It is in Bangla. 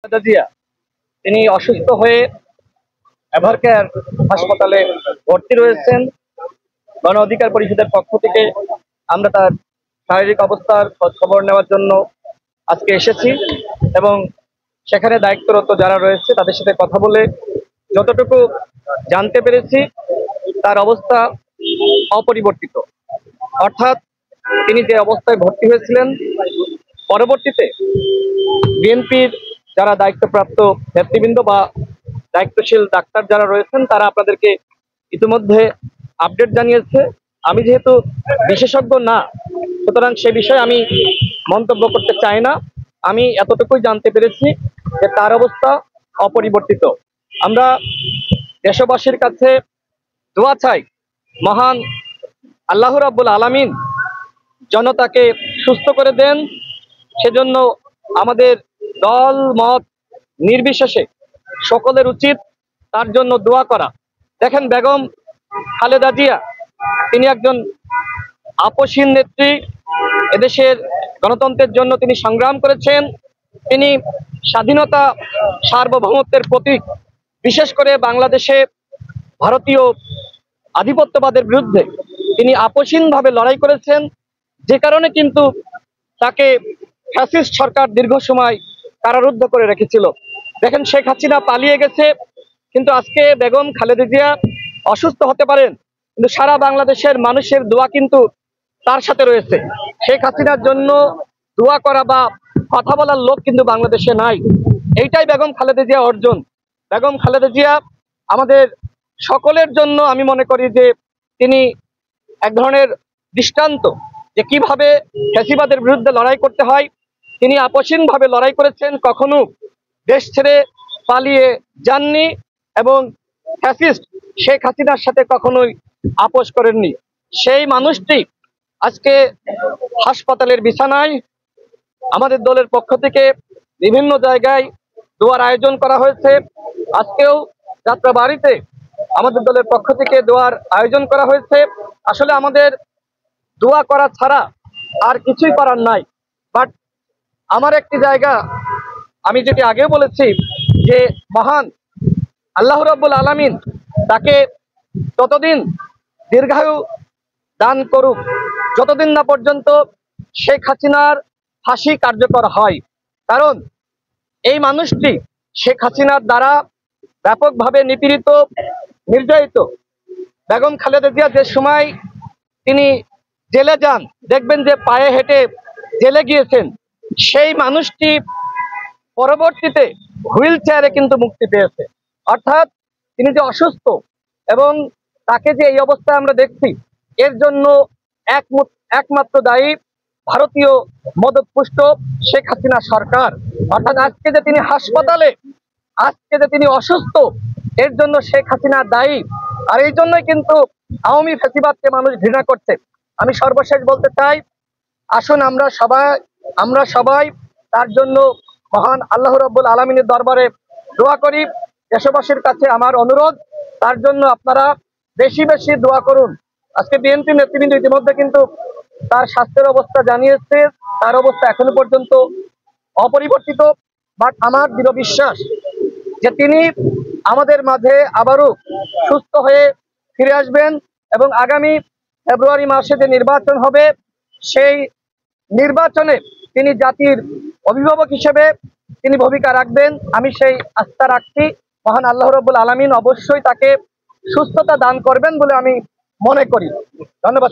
খালেদা জিয়া তিনি অসুস্থ হয়ে এভারকেয়ার হাসপাতালে ভর্তি রয়েছেন। গণ অধিকার পরিষদের পক্ষ থেকে আমরা তার শারীরিক অবস্থার খবর নেওয়ার জন্য আজকে এসেছি এবং সেখানে দায়িত্বরত যারা রয়েছে তাদের সাথে কথা বলে যতটুকু জানতে পেরেছি তার অবস্থা অপরিবর্তিত, অর্থাৎ তিনি যে অবস্থায় ভর্তি হয়েছিলেন পরবর্তীতে বিএনপির যারা দায়িত্বপ্রাপ্ত নেতৃবৃন্দ বা দায়িত্বশীল ডাক্তার যারা রয়েছেন তারা আপনাদেরকে ইতিমধ্যে আপডেট জানিয়েছে। আমি যেহেতু বিশেষজ্ঞ না, সুতরাং সে বিষয়ে আমি মন্তব্য করতে চাই না। আমি এতটুকুই জানতে পেরেছি যে তার অবস্থা অপরিবর্তিত। আমরা দেশবাসীর কাছে দোয়া চাই, মহান আল্লাহ রাব্বুল আলামিন জনতাকে সুস্থ করে দেন। সেজন্য আমাদের দল মত নির্বিশেষে সকলের উচিত তার জন্য দোয়া করা। দেখেন, বেগম খালেদা জিয়া তিনি একজন আপসহীন নেত্রী। এদেশের গণতন্ত্রের জন্য তিনি সংগ্রাম করেছেন। তিনি স্বাধীনতা সার্বভৌমত্বের প্রতীক। বিশেষ করে বাংলাদেশে ভারতীয় আধিপত্যবাদের বিরুদ্ধে তিনি আপসহীনভাবে লড়াই করেছেন, যে কারণে কিন্তু তাকে ফ্যাসিস্ট সরকার দীর্ঘ সময় কারারুদ্ধ করে রেখেছিল। দেখেন, শেখ হাসিনা পালিয়ে গেছে, কিন্তু আজকে বেগম খালেদা জিয়া অসুস্থ হতে পারেন, কিন্তু সারা বাংলাদেশের মানুষের দোয়া কিন্তু তার সাথে রয়েছে। শেখ হাসিনার জন্য দোয়া করা বা কথা বলার লোক কিন্তু বাংলাদেশে নাই। এইটাই বেগম খালেদা জিয়া অর্জন। বেগম খালেদা জিয়া আমাদের সকলের জন্য আমি মনে করি যে তিনি এক ধরনের দৃষ্টান্ত, যে কিভাবে ফ্যাসিবাদের বিরুদ্ধে লড়াই করতে হয়। তিনি আপসহীনভাবে লড়াই করেছেন, কখনো দেশ ছেড়ে পালিয়ে যাননি এবং ফ্যাসিস্ট শেখ হাসিনার সাথে কখনোই আপোষ করেননি। সেই মানুষটি আজকে হাসপাতালের বিছানায়। আমাদের দলের পক্ষ থেকে বিভিন্ন জায়গায় দোয়ার আয়োজন করা হয়েছে। আজকেও যাত্রাবাড়িতে আমাদের দলের পক্ষ থেকে দোয়ার আয়োজন করা হয়েছে। আসলে আমাদের দোয়া করা ছাড়া আর কিছুই করার নাই। বাট আমার একটি জায়গা, আমি যেটি আগেও বলেছি, যে মহান আল্লাহ রাব্বুল আলামিন তাকে ততদিন দীর্ঘায়ু দান করুক যতদিন না পর্যন্ত শেখ হাসিনার ফাঁসি কার্যকর হয়। কারণ এই মানুষটি শেখ হাসিনার দ্বারা ব্যাপকভাবে নিপীড়িত, নির্যাতিত। বেগম খালেদা জিয়া যে সময় তিনি জেলে যান, দেখবেন যে পায়ে হেঁটে জেলে গিয়েছেন। সেই মানুষটি পরবর্তীতে হুইল চেয়ারে কিন্তু মুক্তি পেয়েছে। অর্থাৎ তিনি যে অসুস্থ এবং তাকে যে এই অবস্থায় আমরা দেখছি, এর জন্য একমাত্র দায়ী ভারতীয় মদতপুষ্ট শেখ হাসিনা সরকার। অর্থাৎ আজকে যে তিনি হাসপাতালে, আজকে যে তিনি অসুস্থ, এর জন্য শেখ হাসিনা দায়ী। আর এই জন্যই কিন্তু আওয়ামী ফ্যাসিবাদকে মানুষ ঘৃণা করছে। আমি সর্বশেষ বলতে চাই, আসুন আমরা সবাই তার জন্য মহান আল্লাহ রাব্বুল আলামিনের দরবারে দোয়া করি। দেশবাসীর কাছে আমার অনুরোধ, তার জন্য আপনারা বেশি বেশি দোয়া করুন। আজকে বিএনপি নেতৃবৃন্দ ইতিমধ্যে কিন্তু তার স্বাস্থ্যের অবস্থা জানিয়েছে, তার অবস্থা এখনো পর্যন্ত অপরিবর্তিত। বাট আমার দৃঢ় বিশ্বাস যে তিনি আমাদের মাঝে আবারও সুস্থ হয়ে ফিরে আসবেন এবং আগামী ফেব্রুয়ারি মাসে যে নির্বাচন হবে, সেই নির্বাচনে তিনি জাতির অভিভাবক হিসেবে তিনি ভূমিকা রাখবেন। আমি সেই আস্থা রাখছি। মহান আল্লাহ রাব্বুল আলামিন অবশ্যই তাকে সুস্থতা দান করবেন বলে আমি মনে করি। ধন্যবাদ।